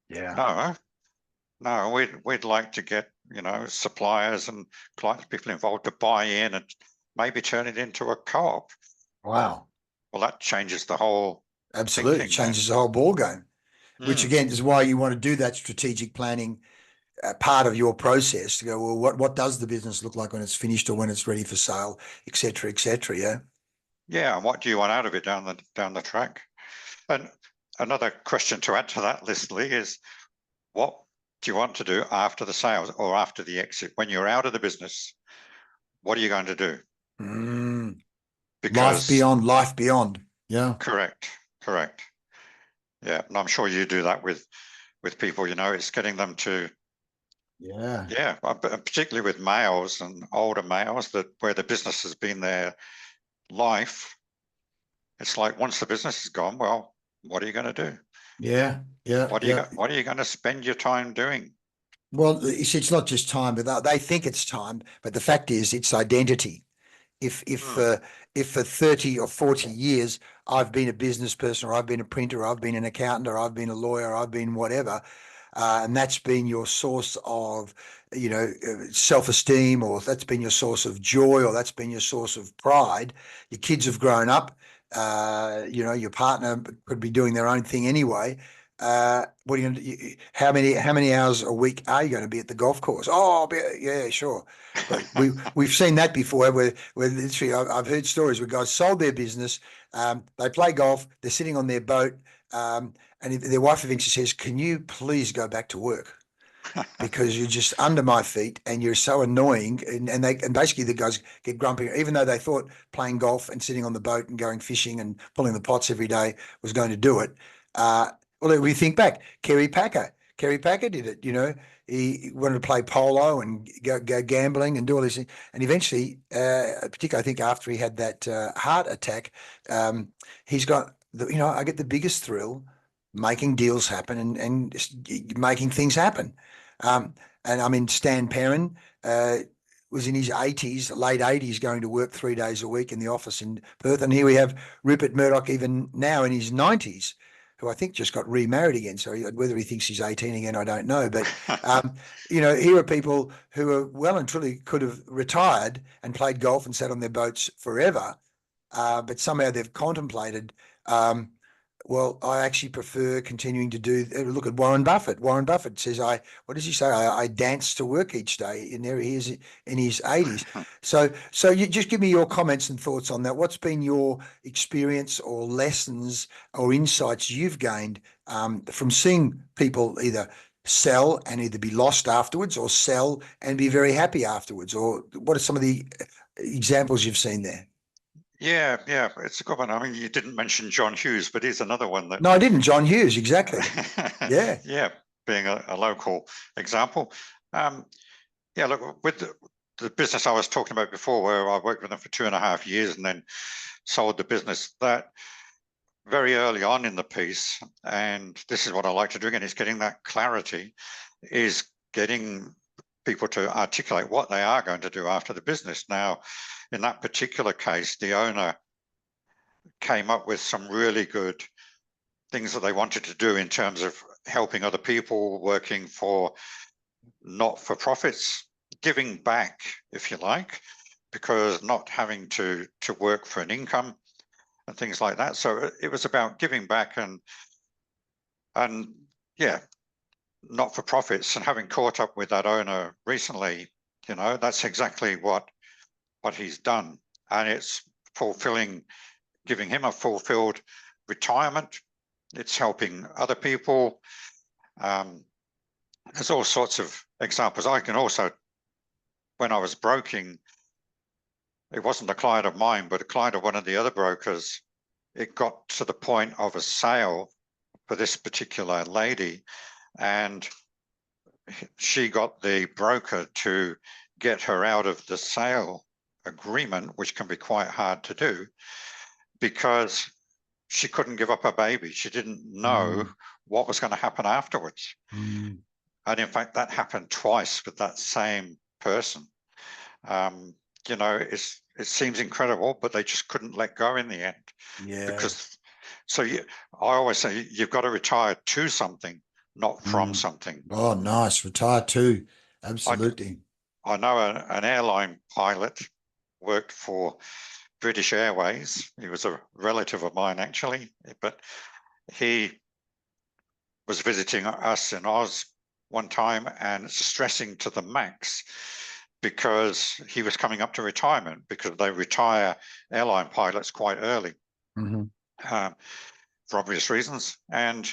Yeah. No, we'd like to get, suppliers and clients, people involved to buy in and maybe turn it into a co-op. Wow. Well, that changes the whole Absolutely. thinking Changes the whole ball game, which again is why you want to do that strategic planning part of your process to go, well, what does the business look like when it's finished or when it's ready for sale, et cetera, yeah. Yeah. And what do you want out of it down the track? And another question to add to that list, Lee, is what do you want to do after the sales or after the exit? When you're out of the business, what are you going to do? Because life beyond. Yeah. Correct. Yeah. And I'm sure you do that with people, it's getting them to, particularly with males and older males, that where the business has been their life. It's like, once the business is gone, well, what are you going to do? Yeah. What are you going to spend your time doing? Well, it's not just time, but they think it's time. But the fact is, it's identity. If for 30 or 40 years I've been a business person, or I've been a printer, or I've been an accountant, or I've been a lawyer, or I've been whatever, and that's been your source of, self-esteem, or that's been your source of joy, or that's been your source of pride. Your kids have grown up. Your partner could be doing their own thing anyway. What are you going to? How many hours a week are you going to be at the golf course? Oh, yeah, sure. But we've seen that before, where literally I've heard stories where guys sold their business. They play golf. They're sitting on their boat, and their wife eventually says, "Can you please go back to work? Because you're just under my feet and you're so annoying." And basically the guys get grumpy, even though they thought playing golf and sitting on the boat and going fishing and pulling the pots every day was going to do it. Well, we think back, Kerry Packer. Kerry Packer did it. He wanted to play polo and go gambling and do all these things. And eventually, particularly I think after he had that heart attack, he's got I get the biggest thrill making deals happen and making things happen. And I mean, Stan Perrin was in his 80s, late 80s, going to work 3 days a week in the office in Perth. And here we have Rupert Murdoch, even now in his 90s, who I think just got remarried again. So whether he thinks he's 18 again, I don't know. But, here are people who are well and truly could have retired and played golf and sat on their boats forever. But somehow they've contemplated, well, I actually prefer continuing to do. Look at Warren Buffett. Warren Buffett says, what does he say? I dance to work each day. And there he is in his 80s. So you just give me your comments and thoughts on that. What's been your experience or lessons or insights you've gained from seeing people either sell and either be lost afterwards, or sell and be very happy afterwards? Or what are some of the examples you've seen there? Yeah, it's a good one. I mean, you didn't mention John Hughes, but he's another one that. No, I didn't. John Hughes, exactly. Yeah. Yeah, being a local example. Yeah, look, with the business I was talking about before, where I worked with them for 2.5 years and then sold the business, that very early on in the piece, and this is what I like to do again, is getting that clarity, is getting people to articulate what they are going to do after the business. Now, in that particular case, the owner came up with some really good things that they wanted to do in terms of helping other people, working for not-for-profits, giving back, if you like, because not having to work for an income and things like that. So it was about giving back and yeah, not-for-profits. And having caught up with that owner recently, that's exactly what he's done. And it's fulfilling, giving him a fulfilled retirement. It's helping other people. There's all sorts of examples. I can also, when I was broking, it wasn't a client of mine, but a client of one of the other brokers. It got to the point of a sale for this particular lady, and she got the broker to get her out of the sale agreement, which can be quite hard to do, because she couldn't give up her baby. She didn't know what was going to happen afterwards. And in fact, that happened twice with that same person. It seems incredible, but they just couldn't let go in the end. Yeah. I always say you've got to retire to something, not from something. Oh, nice. Retire too. Absolutely. I know an airline pilot worked for British Airways. He was a relative of mine, actually, but he was visiting us in Oz one time, and stressing to the max because he was coming up to retirement, because they retire airline pilots quite early for obvious reasons. And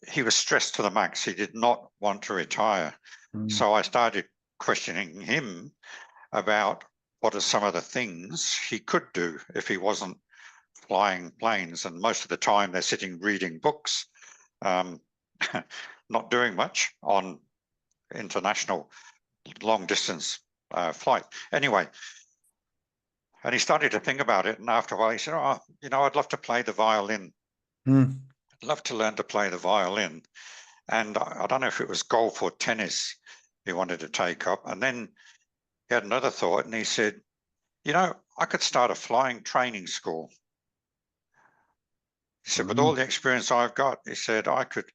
he was stressed to the max. He did not want to retire. So I started questioning him about what are some of the things he could do if he wasn't flying planes. And most of the time they're sitting reading books, not doing much on international long distance flight. Anyway, and he started to think about it. And after a while he said, I'd love to play the violin. I'd love to learn to play the violin. And I don't know if it was golf or tennis he wanted to take up. And then he had another thought, and he said, I could start a flying training school. He said, with all the experience I've got, he said, I could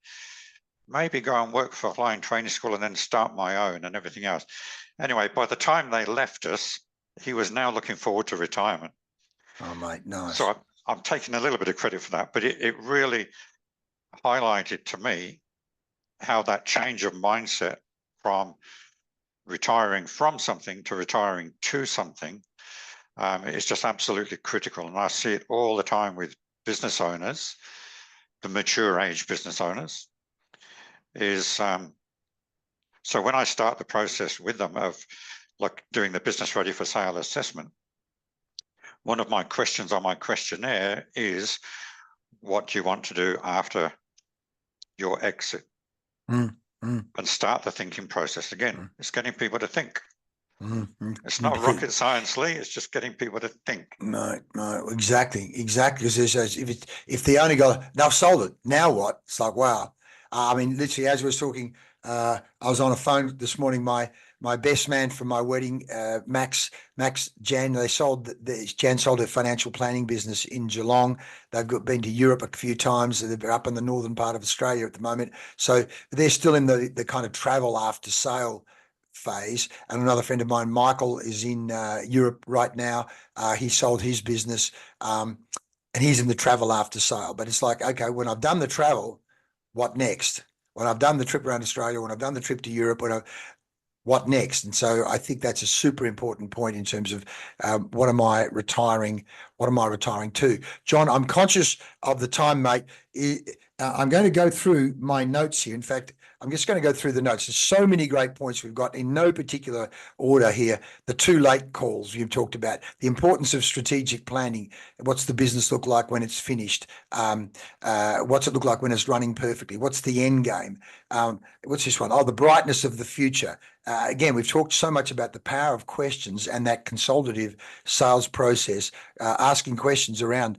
maybe go and work for a flying training school and then start my own and everything else. Anyway, by the time they left us, he was now looking forward to retirement. Oh, mate, nice. So I'm taking a little bit of credit for that, but it really highlighted to me how that change of mindset from retiring from something to retiring to something is just absolutely critical. And I see it all the time with business owners, the mature age business owners, is so when I start the process with them of like doing the business ready for sale assessment, one of my questions on my questionnaire is, what do you want to do after your exit? and start the thinking process again. It's getting people to think. It's not Because rocket science, Lee. It's just getting people to think. no, exactly. Because if they only go, they've sold it. Now what? It's like, wow. I mean, literally, as we was talking, I was on a phone this morning. My best man from my wedding, Max Jan. Jan sold their financial planning business in Geelong. Been to Europe a few times. They're up in the northern part of Australia at the moment. So they're still in the kind of travel after sale phase. And another friend of mine, Michael, is in Europe right now. He sold his business, and he's in the travel after sale. But it's like, okay, when I've done the travel, what next? When I've done the trip around Australia, when I've done the trip to Europe, what next? And so I think that's a super important point in terms of what am I retiring? What am I retiring to? John, I'm conscious of the time, mate. I'm going to go through my notes here. In fact, I'm just going to go through the notes. There's so many great points we've got in no particular order here. The too late calls you've talked about, the importance of strategic planning. What's the business look like when it's finished? What's it look like when it's running perfectly? What's the end game? What's this one? Oh, the brightness of the future. Again, we've talked so much about the power of questions and that consultative sales process, asking questions around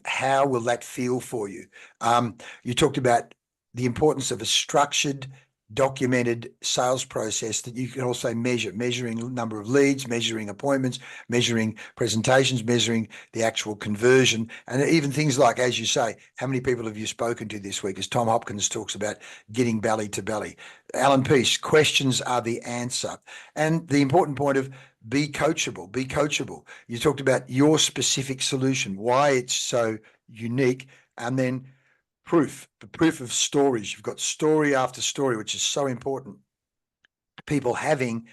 how will that feel for you? You talked about the importance of a structured, documented sales process that you can also measuring number of leads, measuring appointments, measuring presentations, measuring the actual conversion, and even things like, as you say, how many people have you spoken to this week? As Tom Hopkins talks about getting belly to belly. Alan Peace, questions are the answer. And the important point of be coachable, be coachable. You talked about your specific solution, why it's so unique, and then the proof of stories. You've got story after story, which is so important. People having,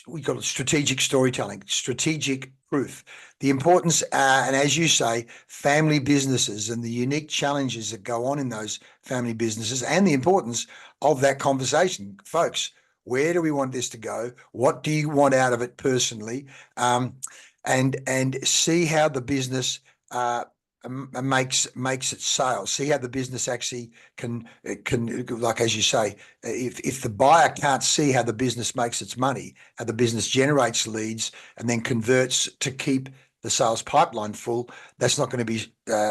we call it strategic storytelling, strategic proof. The importance, and as you say, family businesses and the unique challenges that go on in those family businesses, and the importance of that conversation. Folks, where do we want this to go? What do you want out of it personally? And see how the business makes its sales. See how the business actually can, like as you say, if the buyer can't see how the business makes its money, how the business generates leads and then converts to keep the sales pipeline full, that's not going to be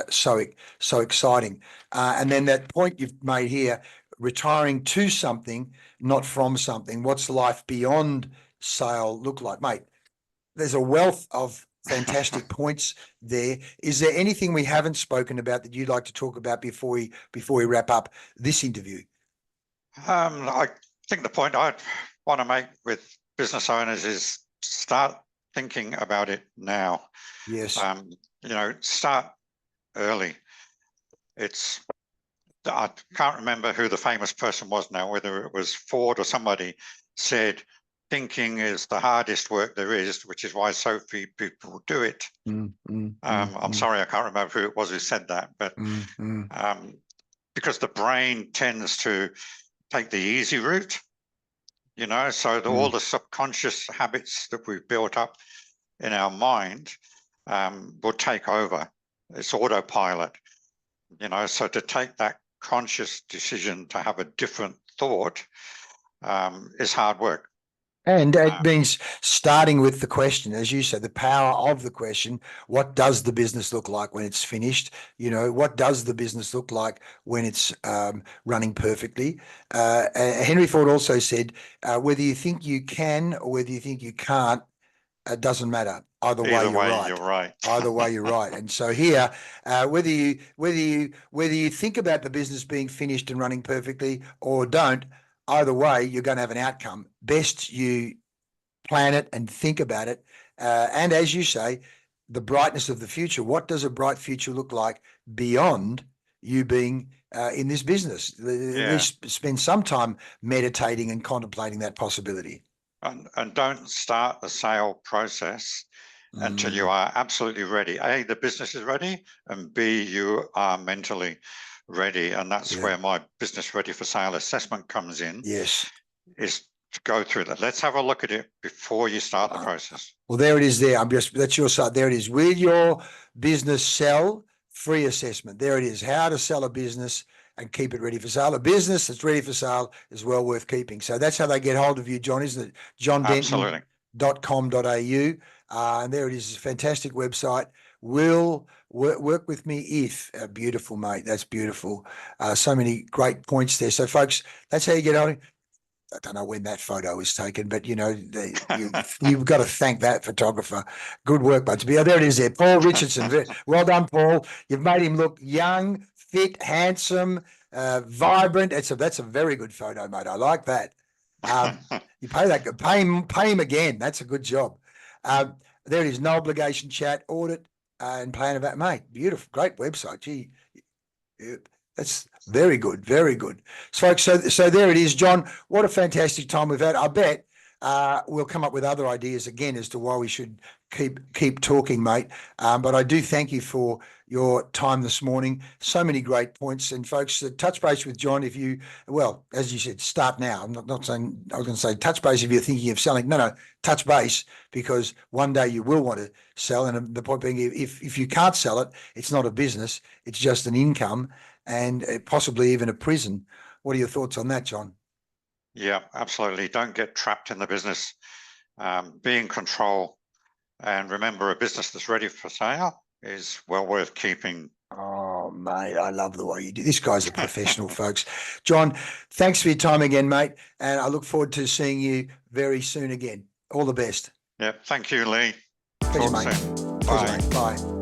so exciting. And then that point you've made here, retiring to something, not from something. What's life beyond sale look like, mate? There's a wealth of fantastic points there. Is there anything we haven't spoken about that you'd like to talk about before we wrap up this interview? I think the point I'd want to make with business owners is start thinking about it now. Yes. Start early. I can't remember who the famous person was now, whether it was Ford or somebody said, thinking is the hardest work there is, which is why so few people do it. I'm sorry, I can't remember who it was who said that, but because the brain tends to take the easy route, so all the subconscious habits that we've built up in our mind will take over. It's autopilot, so to take that conscious decision to have a different thought is hard work. And it means starting with the question, as you said, the power of the question. What does the business look like when it's finished? What does the business look like when it's running perfectly? Henry Ford also said, whether you think you can or whether you think you can't, it doesn't matter. Either way, you're right. Either way, you're right. And so here, whether you think about the business being finished and running perfectly or don't, either way, you're going to have an outcome. Best you plan it and think about it. And as you say, the brightness of the future. What does a bright future look like beyond you being in this business? At least spend some time meditating and contemplating that possibility. And don't start the sale process until you are absolutely ready. A, the business is ready, and B, you are mentally ready. And that's where my business ready for sale assessment comes in. Yes. Is to go through that. Let's have a look at it before you start the process. Well, there it is there. That's your side. There it is. Will your business sell? Free assessment. There it is. How to sell a business and keep it ready for sale. A business that's ready for sale is well worth keeping. So that's how they get hold of you, John, isn't it? Absolutely. JohnDenton.com.au. And there it is, a fantastic website. Will work with me if beautiful, mate. That's beautiful. So many great points there. So, folks, that's how you get on. I don't know when that photo was taken, but you've got to thank that photographer. Good work, buds. Yeah, there it is. There, Paul Richardson. Well done, Paul. You've made him look young, fit, handsome, vibrant. That's a very good photo, mate. I like that. You pay him again. That's a good job. There it is. No obligation chat, audit, and plan about, mate. Beautiful, great website. Gee, that's very good, very good. Folks, so there it is, John. What a fantastic time we've had. I bet we'll come up with other ideas again as to why we should keep talking, mate. But I do thank you for your time this morning. So many great points. And folks, touch base with John if you, well, as you said, start now. I'm not saying, I was going to say touch base if you're thinking of selling. No, touch base, because one day you will want to sell. And the point being, if you can't sell it, it's not a business, it's just an income, and possibly even a prison. What are your thoughts on that, John? Yeah, absolutely. Don't get trapped in the business. Be in control. And remember, a business that's ready for sale is well worth keeping. Oh, mate, I love the way you do. This guy's a professional, folks. John, thanks for your time again, mate. And I look forward to seeing you very soon again. All the best. Yeah, thank you, Lee. Pleasure, Talk mate. soon. Pleasure, Bye. mate. Bye.